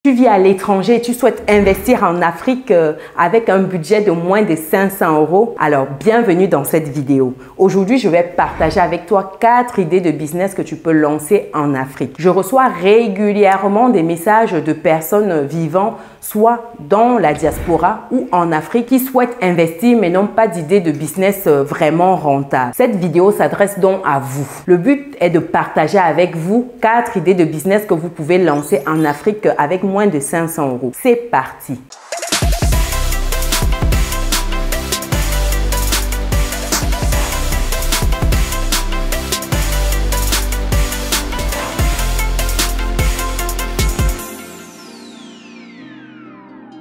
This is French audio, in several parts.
Tu vis à l'étranger et tu souhaites investir en Afrique avec un budget de moins de 500 €, alors bienvenue dans cette vidéo. Aujourd'hui, je vais partager avec toi 4 idées de business que tu peux lancer en Afrique. Je reçois régulièrement des messages de personnes vivant soit dans la diaspora ou en Afrique qui souhaitent investir mais n'ont pas d'idée de business vraiment rentable. Cette vidéo s'adresse donc à vous. Le but est de partager avec vous 4 idées de business que vous pouvez lancer en Afrique avec moins de 500 €. C'est parti!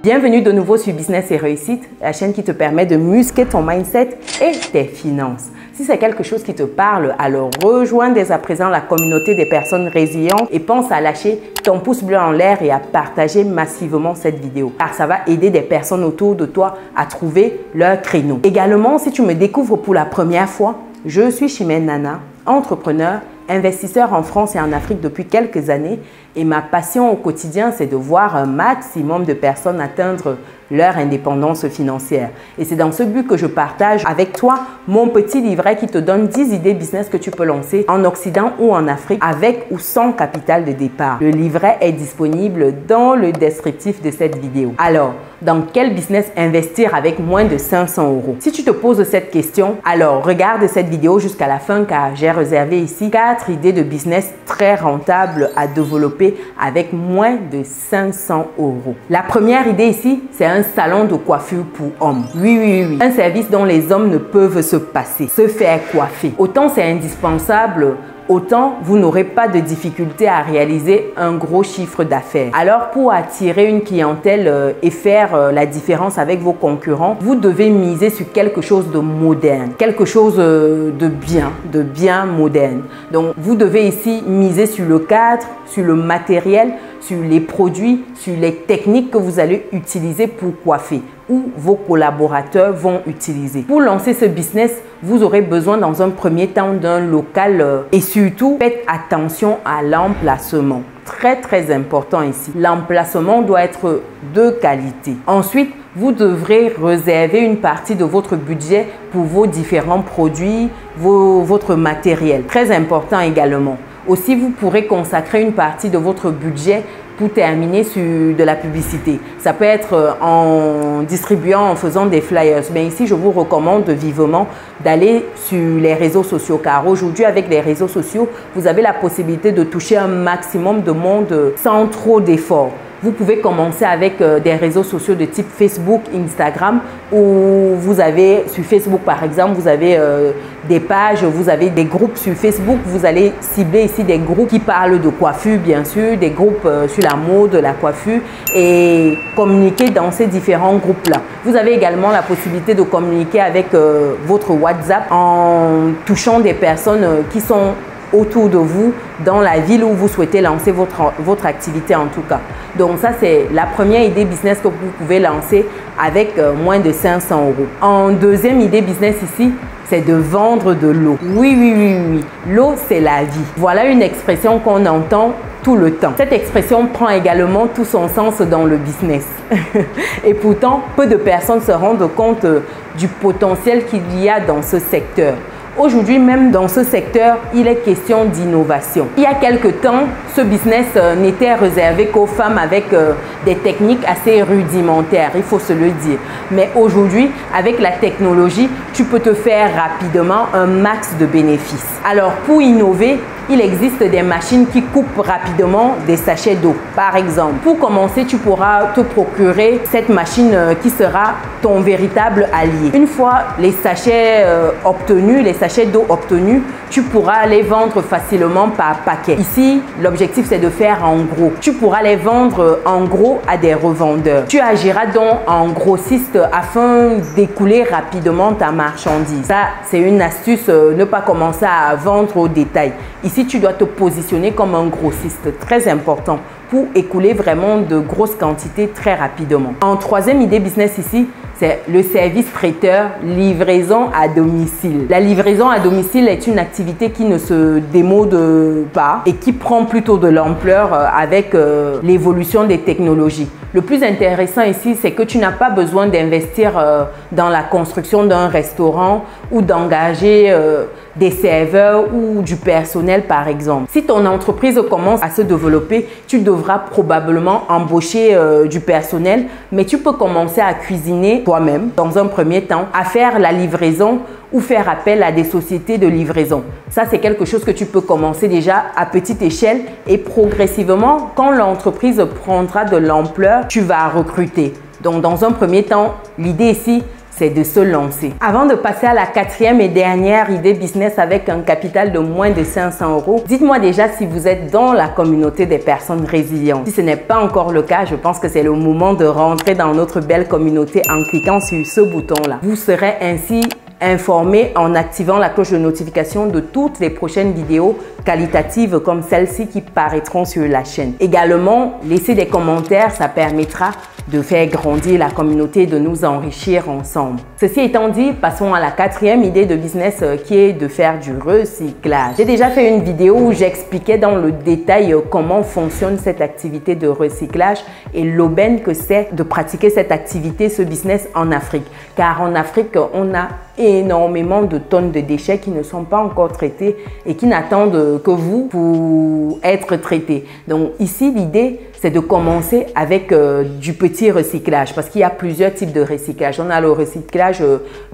Bienvenue de nouveau sur Business et Réussite, la chaîne qui te permet de muscler ton mindset et tes finances. Si c'est quelque chose qui te parle, alors rejoins dès à présent la communauté des personnes résilientes et pense à lâcher ton pouce bleu en l'air et à partager massivement cette vidéo, car ça va aider des personnes autour de toi à trouver leur créneau. Également, si tu me découvres pour la première fois, je suis Chimène Nana, entrepreneur, investisseur en France et en Afrique depuis quelques années et ma passion au quotidien, c'est de voir un maximum de personnes atteindre leur indépendance financière. Et c'est dans ce but que je partage avec toi mon petit livret qui te donne 10 idées business que tu peux lancer en Occident ou en Afrique avec ou sans capital de départ. Le livret est disponible dans le descriptif de cette vidéo. Alors, dans quel business investir avec moins de 500 €? Si tu te poses cette question, alors regarde cette vidéo jusqu'à la fin car j'ai réservé ici 4 idées de business très rentables à développer avec moins de 500 €. La première idée ici, c'est un salon de coiffure pour hommes. Oui. Un service dont les hommes ne peuvent se passer, se faire coiffer. Autant c'est indispensable, autant vous n'aurez pas de difficulté à réaliser un gros chiffre d'affaires. Alors pour attirer une clientèle et faire la différence avec vos concurrents, vous devez miser sur quelque chose de moderne, quelque chose de bien moderne. Donc vous devez ici miser sur le cadre, sur le matériel, sur les produits, sur les techniques que vous allez utiliser pour coiffer ou vos collaborateurs vont utiliser. Pour lancer ce business, vous aurez besoin dans un premier temps d'un local et surtout, faites attention à l'emplacement. Très important ici. L'emplacement doit être de qualité. Ensuite, vous devrez réserver une partie de votre budget pour vos différents produits, votre matériel. Très important également. Aussi, vous pourrez consacrer une partie de votre budget pour terminer sur de la publicité. Ça peut être en distribuant, en faisant des flyers. Mais ici, je vous recommande vivement d'aller sur les réseaux sociaux car aujourd'hui, avec les réseaux sociaux, vous avez la possibilité de toucher un maximum de monde sans trop d'efforts. Vous pouvez commencer avec des réseaux sociaux de type Facebook, Instagram, où vous avez sur Facebook par exemple, vous avez des pages, vous avez des groupes sur Facebook. Vous allez cibler ici des groupes qui parlent de coiffure bien sûr, des groupes sur la mode, la coiffure et communiquer dans ces différents groupes-là. Vous avez également la possibilité de communiquer avec votre WhatsApp en touchant des personnes qui sont autour de vous dans la ville où vous souhaitez lancer votre activité en tout cas. Donc ça, c'est la première idée business que vous pouvez lancer avec moins de 500 €. En deuxième idée business ici, c'est de vendre de l'eau. Oui. L'eau, c'est la vie. Voilà une expression qu'on entend tout le temps. Cette expression prend également tout son sens dans le business. Et pourtant, peu de personnes se rendent compte du potentiel qu'il y a dans ce secteur. Aujourd'hui, même dans ce secteur, il est question d'innovation. Il y a quelques temps, ce business n'était réservé qu'aux femmes avec des techniques assez rudimentaires, il faut se le dire. Mais aujourd'hui, avec la technologie, tu peux te faire rapidement un max de bénéfices. Alors, pour innover, il existe des machines qui coupent rapidement des sachets d'eau, par exemple. Pour commencer, tu pourras te procurer cette machine qui sera ton véritable allié. Une fois les sachets obtenus, les sachets d'eau obtenus, tu pourras les vendre facilement par paquet. Ici, l'objectif, c'est de faire en gros. Tu pourras les vendre en gros à des revendeurs. Tu agiras donc en grossiste afin d'écouler rapidement ta marchandise. Ça, c'est une astuce, ne pas commencer à vendre au détail. Ici, tu dois te positionner comme un grossiste, très important, pour écouler vraiment de grosses quantités très rapidement. En troisième idée business ici, c'est le service traiteur livraison à domicile. La livraison à domicile est une activité qui ne se démode pas et qui prend plutôt de l'ampleur avec l'évolution des technologies. Le plus intéressant ici, c'est que tu n'as pas besoin d'investir dans la construction d'un restaurant ou d'engager des serveurs ou du personnel par exemple. Si ton entreprise commence à se développer, tu devras probablement embaucher du personnel, mais tu peux commencer à cuisiner toi-même dans un premier temps, à faire la livraison ou faire appel à des sociétés de livraison. Ça, c'est quelque chose que tu peux commencer déjà à petite échelle et progressivement, quand l'entreprise prendra de l'ampleur, tu vas recruter. Donc, dans un premier temps, l'idée ici, c'est de se lancer. Avant de passer à la quatrième et dernière idée business avec un capital de moins de 500 €, dites-moi déjà si vous êtes dans la communauté des personnes résilientes. Si ce n'est pas encore le cas, je pense que c'est le moment de rentrer dans notre belle communauté en cliquant sur ce bouton-là. Vous serez ainsi informé en activant la cloche de notification de toutes les prochaines vidéos qualitatives comme celle-ci qui paraîtront sur la chaîne. Également, laissez des commentaires, ça permettra de faire grandir la communauté et de nous enrichir ensemble. Ceci étant dit, passons à la quatrième idée de business qui est de faire du recyclage. J'ai déjà fait une vidéo où j'expliquais dans le détail comment fonctionne cette activité de recyclage et l'aubaine que c'est de pratiquer cette activité, ce business en Afrique. Car en Afrique, on a énormément de tonnes de déchets qui ne sont pas encore traités et qui n'attendent que vous pour être traités. Donc ici, l'idée, c'est de commencer avec du petit recyclage parce qu'il y a plusieurs types de recyclage. On a le recyclage,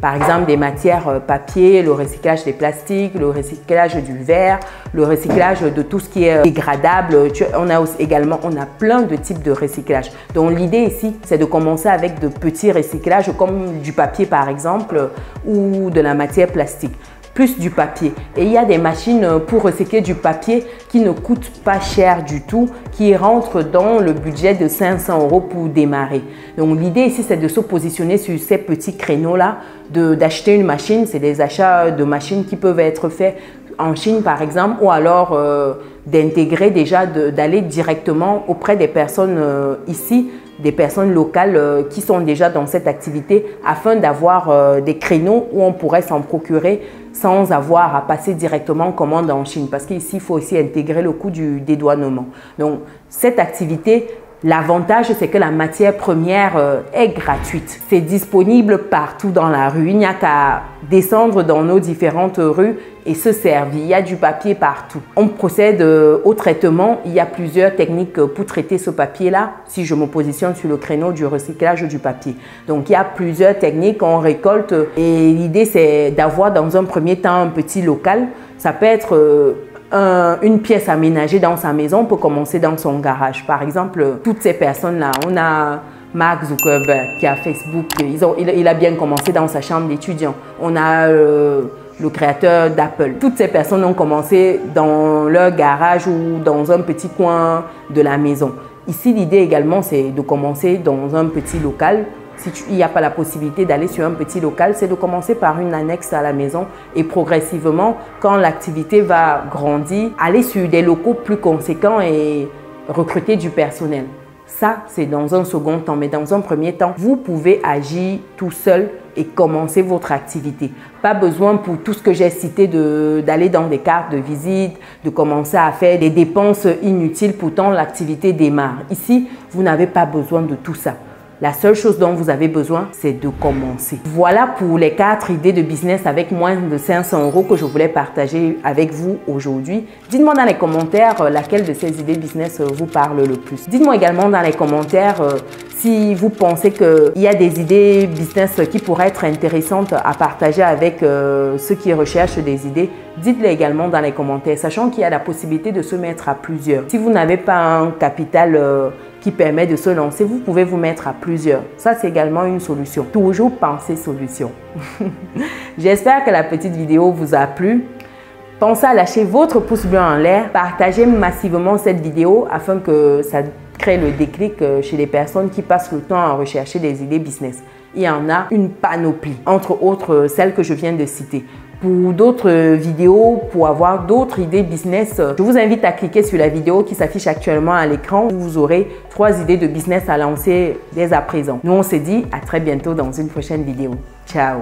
par exemple, des matières papier, le recyclage des plastiques, le recyclage du verre, le recyclage de tout ce qui est dégradable. On a plein de types de recyclage. Donc l'idée ici, c'est de commencer avec de petits recyclages comme du papier, par exemple, ou de la matière plastique. Plus du papier. Et il y a des machines pour recycler du papier qui ne coûtent pas cher du tout, qui rentrent dans le budget de 500 € pour démarrer. Donc l'idée ici, c'est de se positionner sur ces petits créneaux-là, d'acheter une machine. C'est des achats de machines qui peuvent être faits en Chine par exemple, ou alors d'intégrer déjà, d'aller directement auprès des personnes ici, des personnes locales qui sont déjà dans cette activité afin d'avoir des créneaux où on pourrait s'en procurer sans avoir à passer directement en commande en Chine. Parce qu'ici, il faut aussi intégrer le coût du dédouanement. Donc, cette activité, l'avantage, c'est que la matière première est gratuite. C'est disponible partout dans la rue. Il n'y a qu'à descendre dans nos différentes rues et se servir. Il y a du papier partout. On procède au traitement. Il y a plusieurs techniques pour traiter ce papier-là, si je me positionne sur le créneau du recyclage du papier. Donc, il y a plusieurs techniques. On récolte et l'idée, c'est d'avoir dans un premier temps un petit local. Ça peut être une pièce aménagée dans sa maison. On peut commencer dans son garage. Par exemple, toutes ces personnes-là, on a Mark Zuckerberg qui a Facebook. Il a bien commencé dans sa chambre d'étudiant. On a le créateur d'Apple. Toutes ces personnes ont commencé dans leur garage ou dans un petit coin de la maison. Ici, l'idée également, c'est de commencer dans un petit local. Si il n'y a pas la possibilité d'aller sur un petit local, c'est de commencer par une annexe à la maison et progressivement, quand l'activité va grandir, aller sur des locaux plus conséquents et recruter du personnel. Ça, c'est dans un second temps, mais dans un premier temps, vous pouvez agir tout seul et commencer votre activité. Pas besoin pour tout ce que j'ai cité d'aller dans des cartes de visite, de commencer à faire des dépenses inutiles, pourtant l'activité démarre. Ici, vous n'avez pas besoin de tout ça. La seule chose dont vous avez besoin, c'est de commencer. Voilà pour les 4 idées de business avec moins de 500 € que je voulais partager avec vous aujourd'hui. Dites-moi dans les commentaires laquelle de ces idées business vous parle le plus. Dites-moi également dans les commentaires si vous pensez qu'il y a des idées business qui pourraient être intéressantes à partager avec ceux qui recherchent des idées. Dites-le également dans les commentaires, sachant qu'il y a la possibilité de se mettre à plusieurs. Si vous n'avez pas un capital qui permet de se lancer, vous pouvez vous mettre à plusieurs. Ça, c'est également une solution. Toujours penser solution. J'espère que la petite vidéo vous a plu. Pensez à lâcher votre pouce bleu en l'air. Partagez massivement cette vidéo afin que ça crée le déclic chez les personnes qui passent le temps à rechercher des idées business. Il y en a une panoplie, entre autres celles que je viens de citer. pour d'autres vidéos, pour avoir d'autres idées business. Je vous invite à cliquer sur la vidéo qui s'affiche actuellement à l'écran où vous aurez 3 idées de business à lancer dès à présent. Nous, on se dit à très bientôt dans une prochaine vidéo. Ciao!